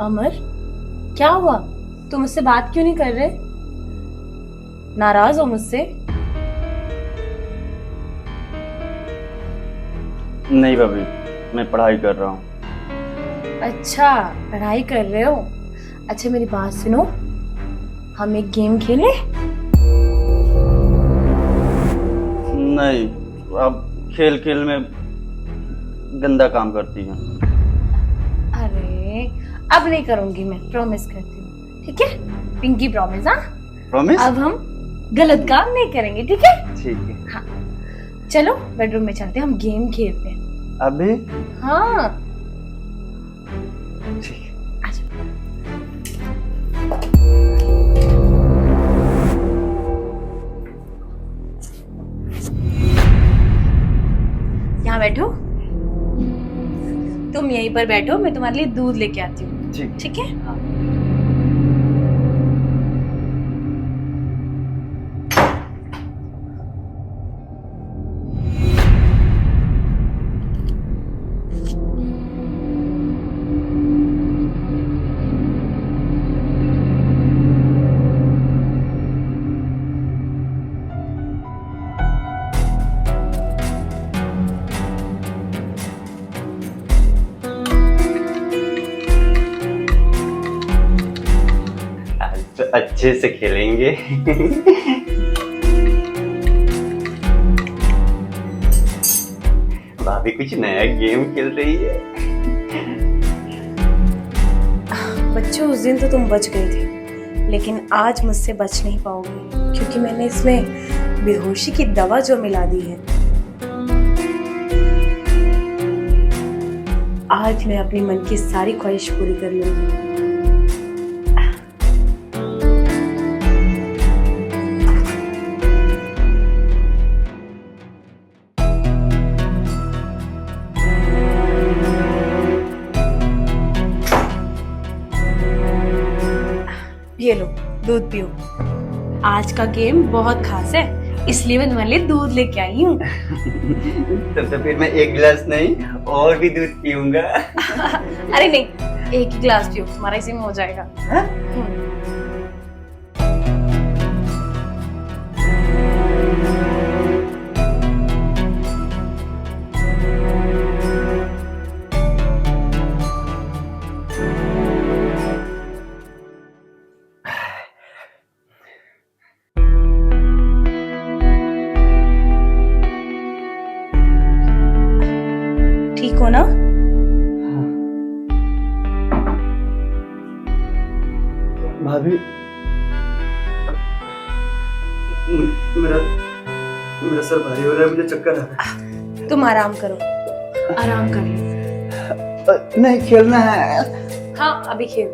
अमर, क्या हुआ? तुम मुझसे बात क्यों नहीं कर रहे? नाराज हो मुझसे? नहीं भाभी, मैं पढ़ाई कर रहा हूँ। अच्छा, पढ़ाई कर रहे हो। अच्छा मेरी बात सुनो, हम एक गेम खेलें? नहीं, अब खेल खेल में गंदा काम करती हैं। अरे अब नहीं करूंगी, मैं प्रॉमिस करती हूँ, ठीक है? Pinky promise. हाँ, प्रॉमिस? अब हम गलत काम नहीं करेंगे, ठीक है? ठीक है। हाँ, चलो बेडरूम में चलते हैं, हम गेम खेलते हैं। अभी? हाँ, ठीक है। आजा। यहाँ बैठो, तुम यहीं पर बैठो, मैं तुम्हारे लिए दूध लेके आती हूँ। ठीक। ठीक है? हाँ। आज तो अच्छे से खेलेंगे। भाभी कुछ नया गेम खेल रही है। बच्चों, उस दिन तो तुम बच गए थे, लेकिन आज मुझसे बच नहीं पाओगे, क्योंकि मैंने इसमें बेहोशी की दवा जो मिला दी है। आज मैं अपनी मन की सारी ख्वाहिश पूरी कर लूंगी। ये लो, दूध पियो। आज का गेम बहुत खास है, इसलिए मैं तुम्हारे लिए दूध लेके आई हूँ। तब तो फिर मैं एक गिलास नहीं और भी दूध पीऊंगा। अरे नहीं, एक ही गिलास पियो, तुम्हारा इसी में हो जाएगा। हाँ? ठीक हो ना? भाभी, मेरा मेरा सर भारी हो रहा है, मुझे चक्कर आ रहा है। तुम आराम करो, आराम कर लो। नहीं, खेलना है। हाँ, अभी खेल।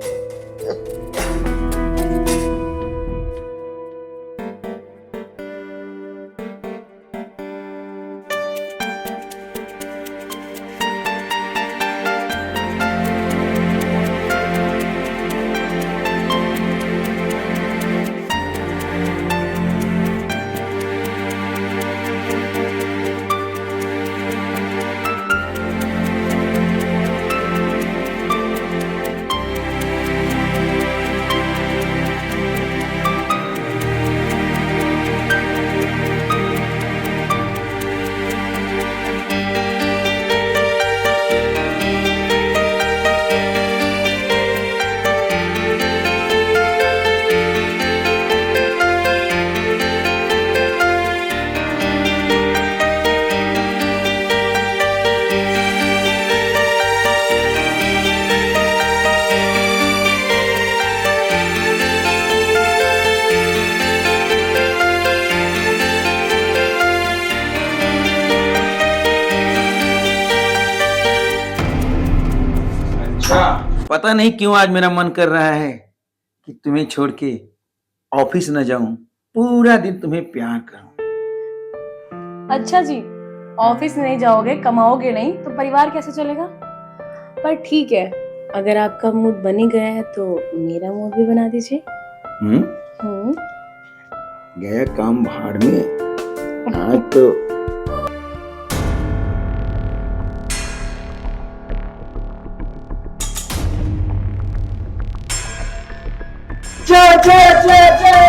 पता नहीं क्यों आज मेरा मन कर रहा है कि तुम्हें छोड़ के ऑफिस न जाऊं, पूरा दिन तुम्हें प्यार करूं। अच्छा जी, ऑफिस नहीं जाओगे, कमाओगे नहीं, तो परिवार कैसे चलेगा? पर ठीक है, अगर आपका मूड बन ही गया है तो मेरा मूड भी बना दीजिए। हम्म। गया काम भाड़ में। आज तो चोर चोर चोर चोर,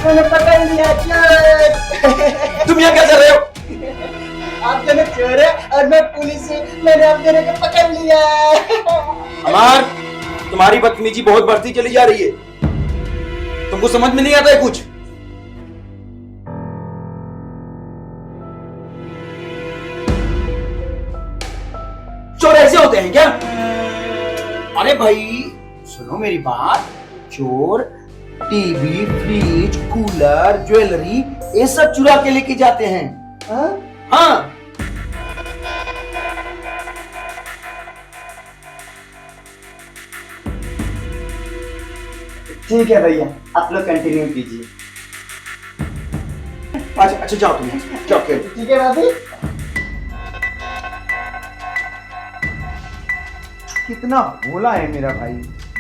मैंने पकड़ लिया चोर। तुम यहाँ क्या कर रहे हो? आप दोनों चोर है और मैं पुलिस हूँ, मैंने आप दोनों को पकड़ लिया। अमर, तुम्हारी बदतमीजी बहुत बढ़ती चली जा रही है। तुमको समझ में नहीं आता है कुछ? चोर ऐसे होते हैं क्या? अरे भाई सुनो मेरी बात, चोर टीवी, फ्रिज, कूलर, ज्वेलरी ये सब चुरा के लेके जाते हैं। हाँ? हाँ, ठीक है भैया, आप लोग कंटिन्यू कीजिए। अच्छा अच्छा जाओ तुम, जाओ खेलो। ठीक है भाभी। कितना भोला है मेरा भाई।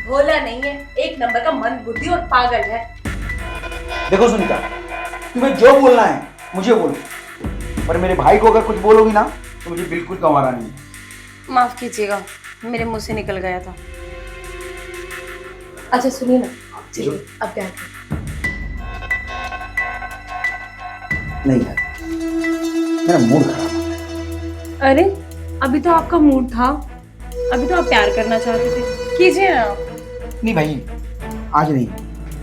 भोला नहीं है, एक नंबर का मंदबुद्धि और पागल है। देखो सुनीता, तुम्हें जो बोलना है मुझे बोलो, पर मेरे भाई को अगर कुछ बोलोगी ना तो मुझे बिल्कुल गंवारा नहीं है। माफ कीजिएगा, मेरे मुंह से निकल गया था। अच्छा सुनिए ना, चलिए अब प्यार करें। नहीं यार, मेरा मूड खराब है। अरे अभी तो आपका मूड था, अभी तो आप प्यार करना चाहते थे, कीजिए ना। नहीं भाई, आज नहीं,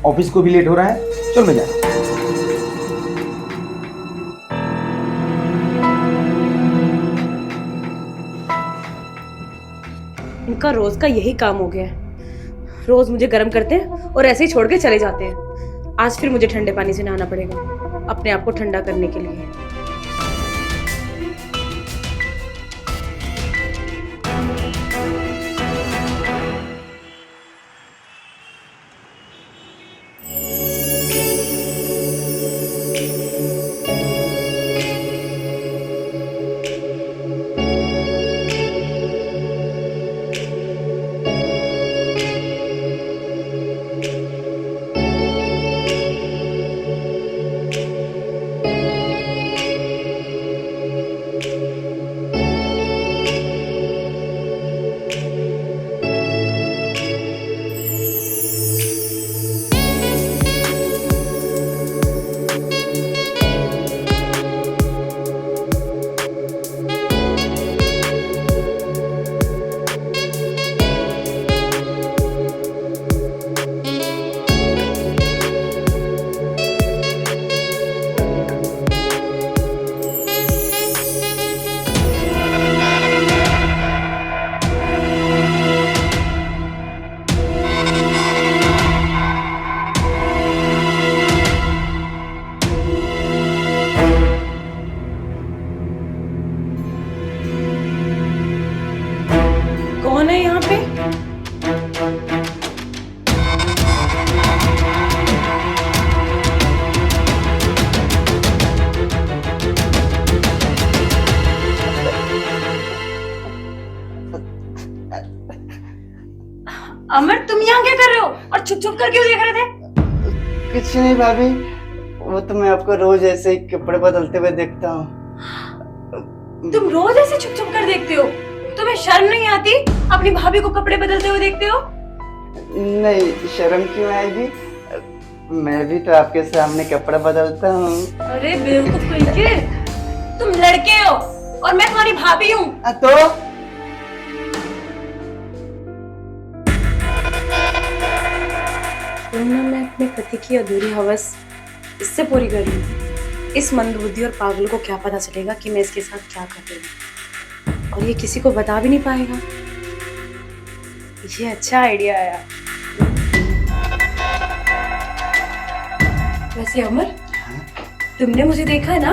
ऑफिस को भी लेट हो रहा है, चल मैं जा रहा हूं। इनका रोज का यही काम हो गया है, रोज मुझे गर्म करते हैं और ऐसे ही छोड़ के चले जाते हैं। आज फिर मुझे ठंडे पानी से नहाना पड़ेगा अपने आप को ठंडा करने के लिए। कौन है यहाँ पे? अमर तुम यहाँ क्या कर रहे हो और छुप छुप कर क्यों देख रहे थे? कुछ नहीं भाभी, वो तो मैं आपको रोज ऐसे ही कपड़े बदलते हुए देखता हूँ। तुम रोज ऐसे छुप छुप कर देखते हो? तुम्हें शर्म नहीं आती अपनी भाभी को कपड़े बदलते हुए देखते हो? नहीं, शर्म क्यों आएगी, मैं भी तो आपके सामने कपड़ा बदलता हूँ। अरे बेवकूफ कहीं के, तुम लड़के हो और मैं तुम्हारी भाभी हूँ। तो क्यों ना मैं अपने पति की अधूरी हवस इससे पूरी कर लूं। इस मंदबुद्धि और पागल को क्या पता चलेगा कि मैं इसके साथ क्या कर रही हूँ, और ये किसी को बता भी नहीं पाएगा। ये अच्छा आइडिया आया। वैसे अमर, तुमने मुझे देखा है ना,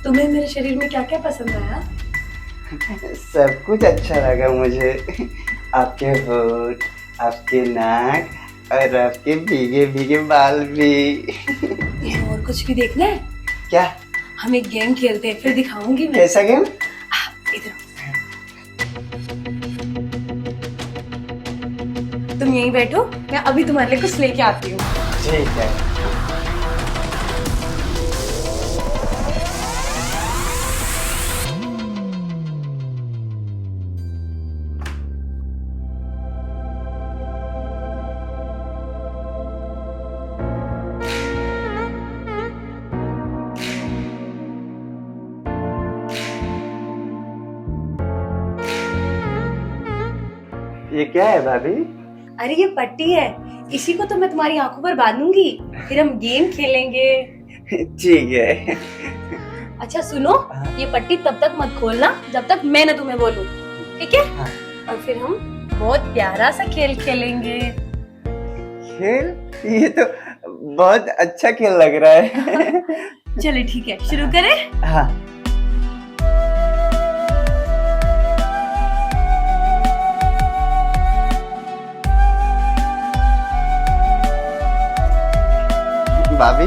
तुम्हें मेरे शरीर में क्या क्या पसंद आया? सब कुछ अच्छा लगा मुझे, आपके होठ, आपके नाक और आपके भीगे भीगे बाल भी। और कुछ भी देखना है? क्या? हम एक गेम खेलते हैं, फिर दिखाऊंगी मैं। कैसा गेम? इधर तुम यहीं बैठो, मैं अभी तुम्हारे लिए कुछ लेके आती हूँ। ठीक है। ये क्या है भाभी? अरे ये पट्टी है, इसी को तो मैं तुम्हारी आंखों पर बांधूंगी, फिर हम गेम खेलेंगे। ठीक है। अच्छा सुनो, ये पट्टी तब तक मत खोलना जब तक मैं ना तुम्हें बोलूं, ठीक है? हाँ। और फिर हम बहुत प्यारा सा खेल खेलेंगे। खेल? ये तो बहुत अच्छा खेल लग रहा है। चलो ठीक है, शुरू करें? हाँ। भाभी,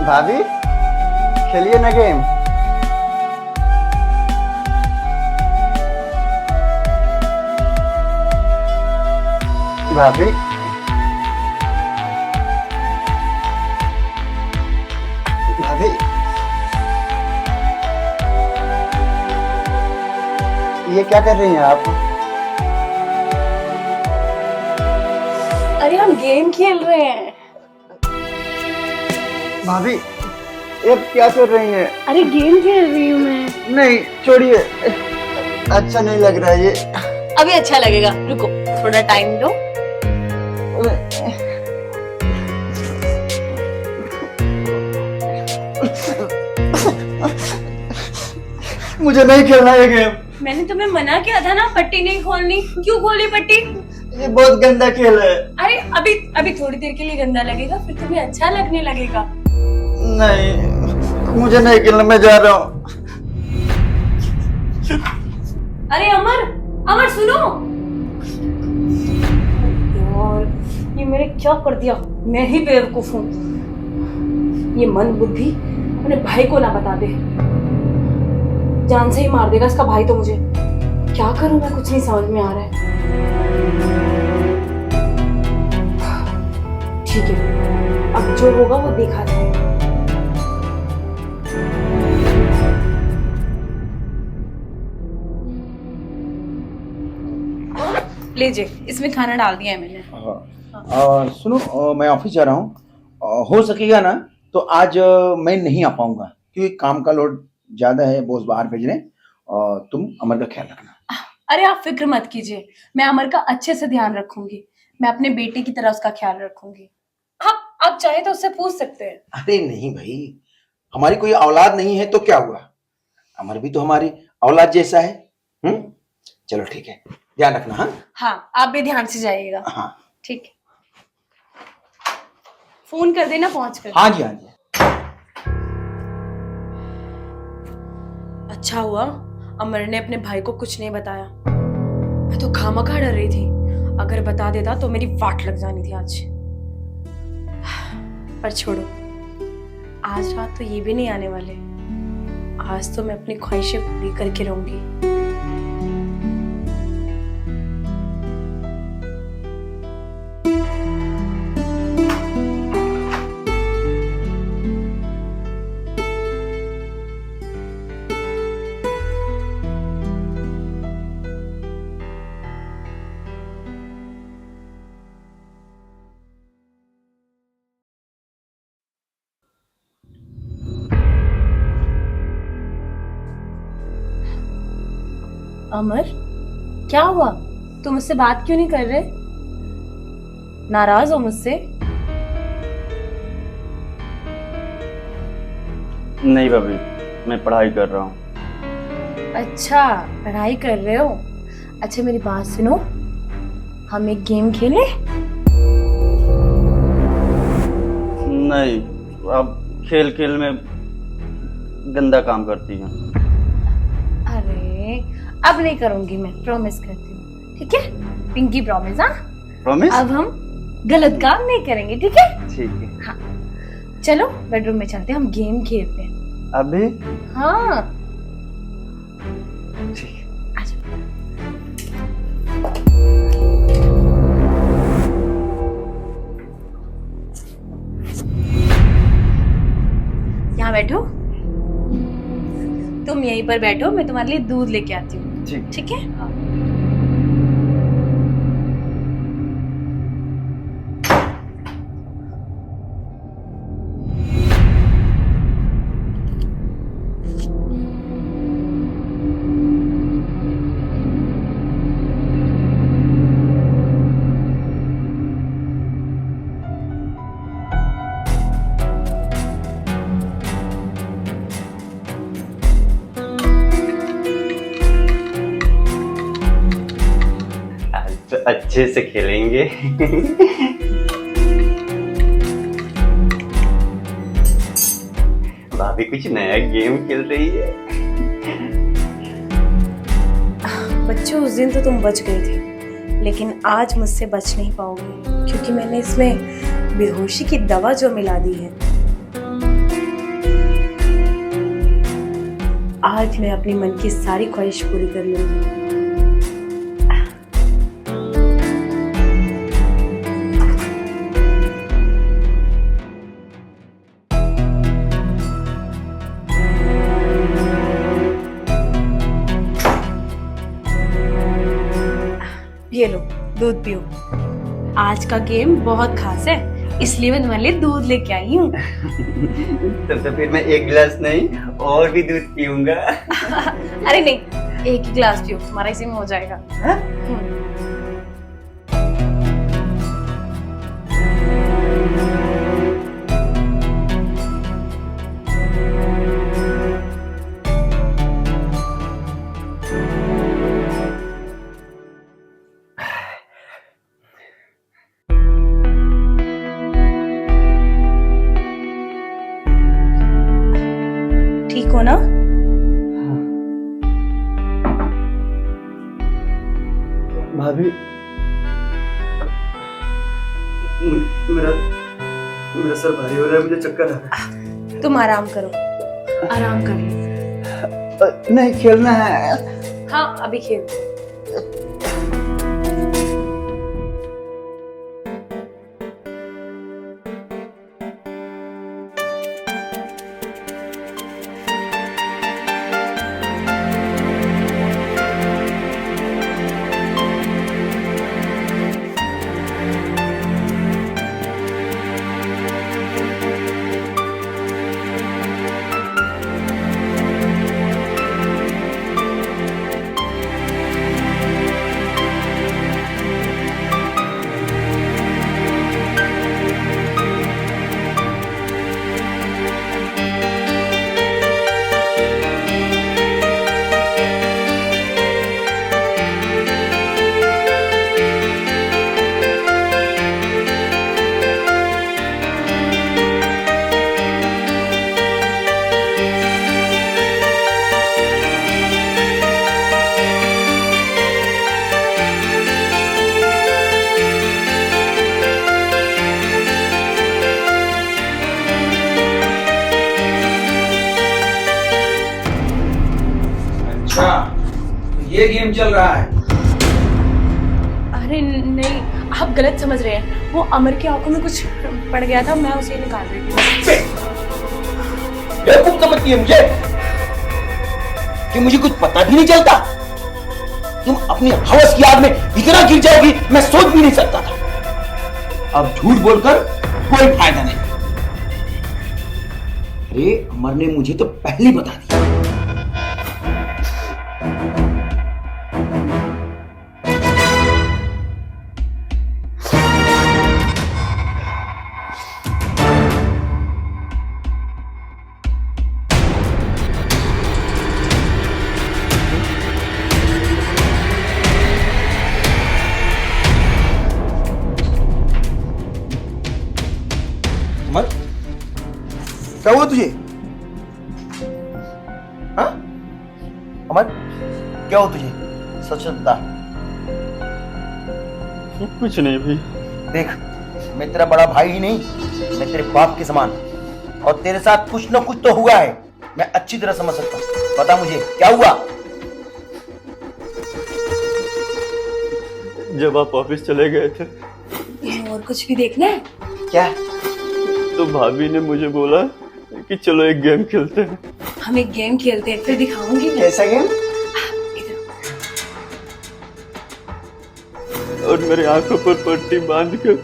भाभी, खेलिए ना गेम। भाभी, भाभी, ये क्या कर रही हैं आप? अरे हम गेम खेल रहे हैं। भाभी, ये क्या कर रही हैं? अरे गेम खेल रही हूँ मैं। नहीं, छोड़िए, अच्छा नहीं लग रहा है ये। अभी अच्छा लगेगा, रुको थोड़ा टाइम दो। मुझे नहीं खेलना ये गेम। मैंने तुम्हें मना किया था ना पट्टी नहीं खोलनी, क्यों खोली पट्टी? ये बहुत गंदा खेल है। अरे अभी अभी थोड़ी देर के लिए गंदा लगेगा, फिर तुम्हें अच्छा लगने लगेगा। नहीं, मुझे नहीं खेलना, मैं जा रहा हूँ। अरे अमर, अमर सुनो यार, ये मैंने क्या कर दिया, मैं ही बेवकूफ हूँ। ये मन बुद्धि अपने भाई को ना बता दे, जान से ही मार देगा इसका भाई तो मुझे। क्या करूं मैं, कुछ नहीं समझ में आ रहा है। ठीक है, अब जो होगा वो देखा जाएगा। लीजिए, इसमें खाना डाल दिया है मैंने। सुनो, मैं ऑफिस जा रहा हूँ। हो सकेगा ना तो आज मैं नहीं आ पाऊंगा, क्योंकि काम का लोड ज्यादा है, बॉस बाहर भेज रहे हैं। और तुम अमर का ख्याल रखना। अरे आप फिक्र मत कीजिए, मैं अमर का अच्छे से ध्यान रखूंगी। मैं अपने बेटे की तरह उसका ख्याल रखूंगी। आप चाहे तो उससे पूछ सकते हैं। अरे नहीं भाई, हमारी कोई औलाद नहीं है तो क्या हुआ, अमर भी तो हमारी औलाद जैसा है। चलो ठीक है, ध्यान रखना। हाँ हाँ, आप भी ध्यान से जाइएगा। हाँ ठीक है, फोन कर देना पहुंच कर। हाँ जी, हाँ जी। अच्छा हुआ अमर ने अपने भाई को कुछ नहीं बताया, मैं तो खामखा डर रही थी। अगर बता देता तो मेरी वाट लग जानी थी आज। पर छोड़ो, आज रात तो ये भी नहीं आने वाले। आज तो मैं अपनी ख्वाहिशें पूरी करके रहूंगी। अमर, क्या हुआ? तुम मुझसे बात क्यों नहीं कर रहे? नाराज हो मुझसे? नहीं भाभी, मैं पढ़ाई कर रहा हूँ। अच्छा, पढ़ाई कर रहे हो। अच्छा मेरी बात सुनो, हम एक गेम खेलें? नहीं, अब खेल खेल में गंदा काम करती हैं। अरे अब नहीं करूंगी, मैं प्रॉमिस करती हूँ, ठीक है? Pinky promise. हाँ प्रॉमिस? अब हम गलत काम नहीं करेंगे, ठीक है? ठीक है। हाँ चलो बेडरूम में चलते हैं, हम गेम खेलते हैं। अभी? हाँ ठीक है। यहाँ बैठो, तुम यहीं पर बैठो, मैं तुम्हारे लिए दूध लेके आती हूँ। ठीक। ठीक है? अच्छे से खेलेंगे। भाभी कुछ नया गेम खेल रही है। बच्चे उस दिन तो तुम बच गए थे, लेकिन आज मुझसे बच नहीं पाओगे, क्योंकि मैंने इसमें बेहोशी की दवा जो मिला दी है। आज मैं अपनी मन की सारी ख्वाहिश पूरी कर लूंगी। ये लो, दूध पियो। आज का गेम बहुत खास है, इसलिए मैं तुम्हारे लिए दूध लेके आई हूँ। तब तो फिर मैं एक गिलास नहीं और भी दूध पीऊंगा। अरे नहीं, एक ही गिलास पियो, तुम्हारा इसी में हो जाएगा। ठीक हो ना? भाभी, मेरा मेरा सर भारी हो रहा है, मुझे चक्कर आ रहा है। तुम आराम करो, आराम कर लो। नहीं खेलना है। हाँ, अभी खेल। अच्छा, तो ये गेम चल रहा है। अरे नहीं, आप गलत समझ रहे हैं। वो अमर की आंखों में कुछ पड़ गया था, मैं उसे निकाल रही थी। बेवकूफ समझती है मुझे कि मुझे कुछ पता भी नहीं चलता। तुम अपनी हवस की आग में इतना गिर जाओगी, मैं सोच भी नहीं सकता था। अब झूठ बोलकर कोई फायदा नहीं। अरे अमर ने मुझे तो पहले बता दिया। अमर, क्या हुआ तुझे? हाँ? अमर, क्या हुआ तुझे? सच बता। कुछ नहीं भाई। देख, मैं तेरा बड़ा भाई ही नहीं, मैं तेरे बाप के समान, और तेरे साथ कुछ न कुछ तो हुआ है। मैं अच्छी तरह समझ सकता हूँ। बता मुझे क्या हुआ? जब आप ऑफिस चले गए थे और कुछ भी देखना है? क्या? तो भाभी ने मुझे बोला कि चलो एक गेम खेलते हैं। हम एक गेम खेलते हैं, फिर दिखाऊंगी मैं। कैसा गेम? और मेरे आंखों पर पट्टी बांध कर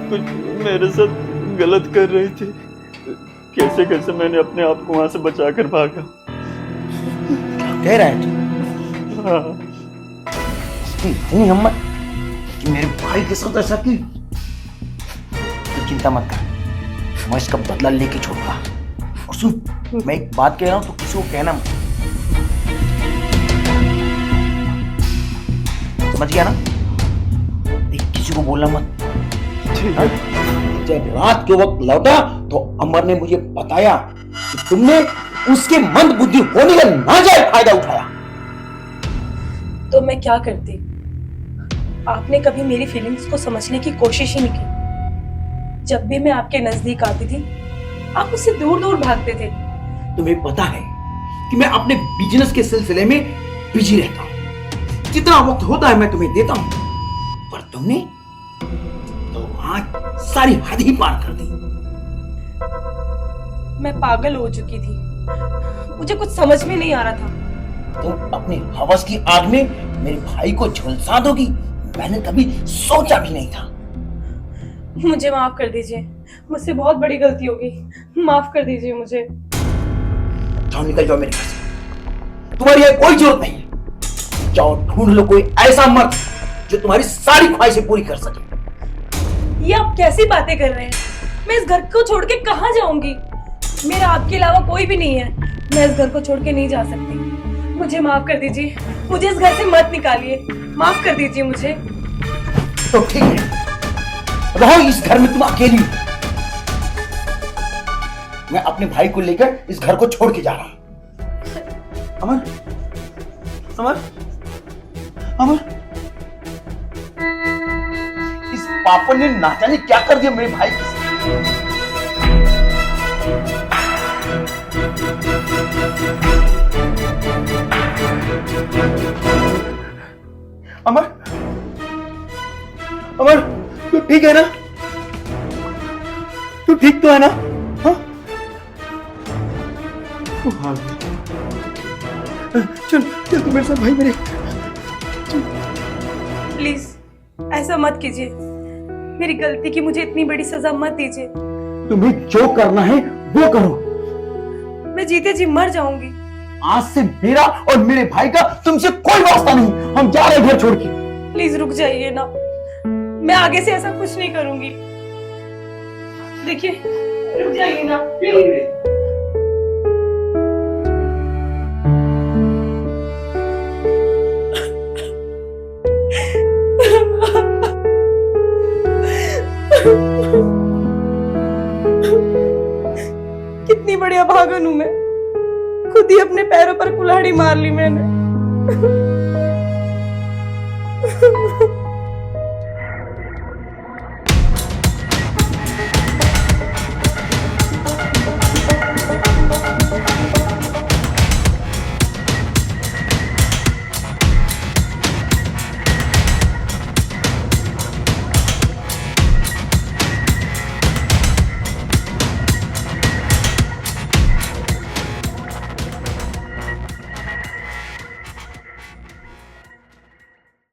कुछ मेरे साथ गलत कर रही थी। कैसे कैसे मैंने अपने आप को वहां से बचाकर भागा। कह रहा है तू? हाँ, इतनी हिम्मत कि मेरे भाई के साथ ऐसा की? तू चिंता मत कर, मैं इसका बदला लेके छोड़ूंगा। और सुन, मैं एक बात कह रहा हूं तो किसी को कहना मत। समझ गया ना? देख, किसी को बोलना मत। हाँ? जब रात के वक्त लौटा तो अमर ने मुझे बताया कि तुमने उसके मंद बुद्धि होने का नाजायज फायदा उठाया। तो मैं क्या करती? आपने कभी मेरी फीलिंग्स को समझने की कोशिश ही नहीं की। जब भी मैं आपके नजदीक आती थी, आप मुझसे दूर दूर भागते थे। तुम्हें पता है कि मैं अपने बिजनेस के सिलसिले में बिजी रहता हूं। जितना वक्त होता है मैं तुम्हें देता हूं, पर तुमने तो आज सारी हद ही पार कर दी। मैं पागल हो चुकी थी, मुझे कुछ समझ में नहीं आ रहा था। तुम अपने हवस की आग में मेरे भाई को झुलसा दोगी, मैंने कभी सोचा भी नहीं था। मुझे माफ कर दीजिए, मुझसे बहुत बड़ी गलती हो गई। माफ कर दीजिए मुझे। जाओ, निकल जाओ मेरे घर से। तुम्हारी यहाँ कोई जरूरत नहीं है। जाओ, ढूंढ लो कोई ऐसा मर्द जो तुम्हारी सारी ख्वाहिशें पूरी कर सके। ये आप कैसी बातें कर रहे हैं? मैं इस घर को छोड़ के कहाँ जाऊंगी? मेरा आपके अलावा कोई भी नहीं है। मैं इस घर को छोड़ के नहीं जा सकती। मुझे माफ कर दीजिए, मुझे इस घर से मत निकालिए। माफ कर दीजिए मुझे। तो ठीक है, रहो इस घर में तुम अकेली। मैं अपने भाई को लेकर इस घर को छोड़ के जा रहा हूं। अमर, अमर, अमर, इस पापन ने ना जाने क्या कर दिया मेरे भाई के साथ। अमर, अमर, तू ठीक है ना? तू ठीक तो है ना? हाँ? हाँ। चल चल तू मेरे साथ भाई मेरे। प्लीज ऐसा मत कीजिए। मेरी गलती की मुझे इतनी बड़ी सजा मत दीजिए। तुम्हें जो करना है वो करो। मैं जीते जी मर जाऊंगी। आज से मेरा और मेरे भाई का तुमसे कोई वास्ता नहीं। हम जा रहे हैं घर छोड़ के। प्लीज रुक जाइए ना, मैं आगे से ऐसा कुछ नहीं करूंगी। देखिए, रुक जाइए ना प्लीज। कितनी बड़ी अभागन हूं मैं, खुद ही अपने पैरों पर कुल्हाड़ी मार ली मैंने।